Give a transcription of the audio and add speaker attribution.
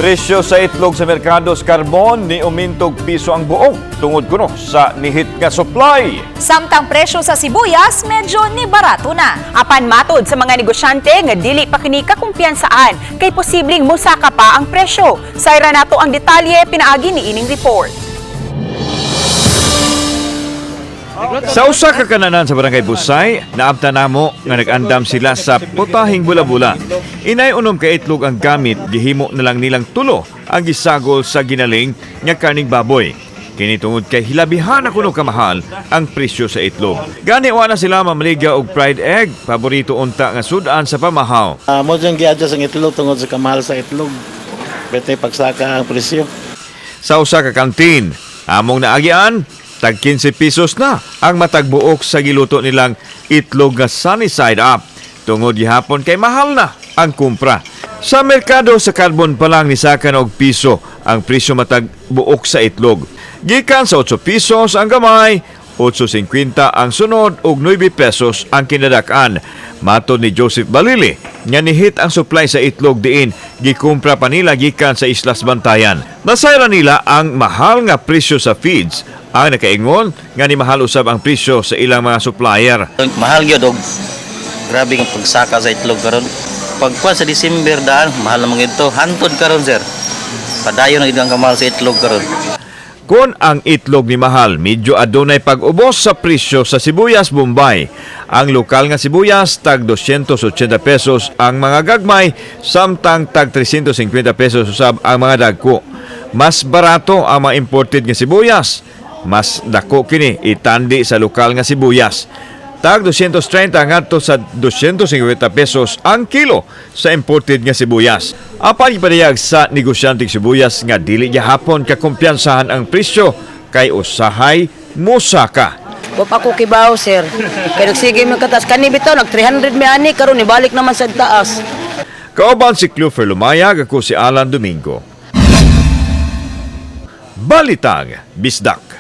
Speaker 1: Presyo sa itlog sa merkado sa karbon ni umintog piso ang buok tungod kuno sa nihit nga supply.
Speaker 2: Samtang presyo sa sibuyas medyo ni barato na.
Speaker 3: Apan matod sa mga negosyante nga dili pa kini kakumpiyansaan kay posibleng musaka pa ang presyo. Sayra nato ang detalye pinaagi ni ining report.
Speaker 1: Sa usa ka kananan sa Barangay Busay, naabta namo nga nag-andam sila sa putahing bula-bula. Inay unom ka itlog ang gamit, gihimo na lang nilang tulo ang gisagol sa ginaling nga karning baboy. Kini tungod kay hilabihan na kuno kamahal ang presyo sa itlog. Gani wa na sila mamaligya og fried egg, paborito unta nga sudan sa pamahaw.
Speaker 4: Mo dyan gi-adjust ang itlog tungod sa kamahal sa itlog. Bete pagsaka ang presyo.
Speaker 1: Sa usa ka kantin, among naagian, tag 15 pesos na ang matagbuok sa giluto nilang itlog nga sunny side up. Tungod gihapon kay mahal na ang kumpra. Sa merkado sa karbon pa lang nisakan og piso ang presyo matagbuok sa itlog. Gikan sa 8 pesos ang gamay, 8.50 ang sunod ug 9 pesos ang kinadak-an. Matod ni Joseph Balili, nga nihit ang supply sa itlog diin gikumpra pa nila gikan sa Islas Bantayan. Nasayra nila ang mahal nga presyo sa feeds. Ang nakaingon nga ni mahal usab ang presyo sa ilang mga supplier.
Speaker 5: Mahal gyud og grabe ang pagsaka sa itlog karon. Pagkuan sa December daan, mahal naman ito. Hantod karon sir. Padayon ang idang kamahal sa itlog karon.
Speaker 1: Kung ang itlog ni mahal, medyo adunay pag-ubos sa presyo sa sibuyas Bombay. Ang lokal nga sibuyas, tag 280 pesos ang mga gagmay, samtang tag 350 pesos usab ang mga dagko. Mas barato ang mga imported nga sibuyas. Mas dako kini itandi sa lokal nga sibuyas. Tag 230 ngadto sa 250 pesos ang kilo sa imported nga sibuyas. Apan ipadayag sa negosyanteng sibuyas nga dili gihapon kakumpiyansahan ang presyo kay usahay musaka.
Speaker 6: Wap ako kibaw, sir. Kaya nagsige mo katas. Kani bitaw, nag 300 may ani, karon ibalik naman sa taas.
Speaker 1: Kauban si Clover Lumayag, ako si Alan Domingo. Balitang Bisdak.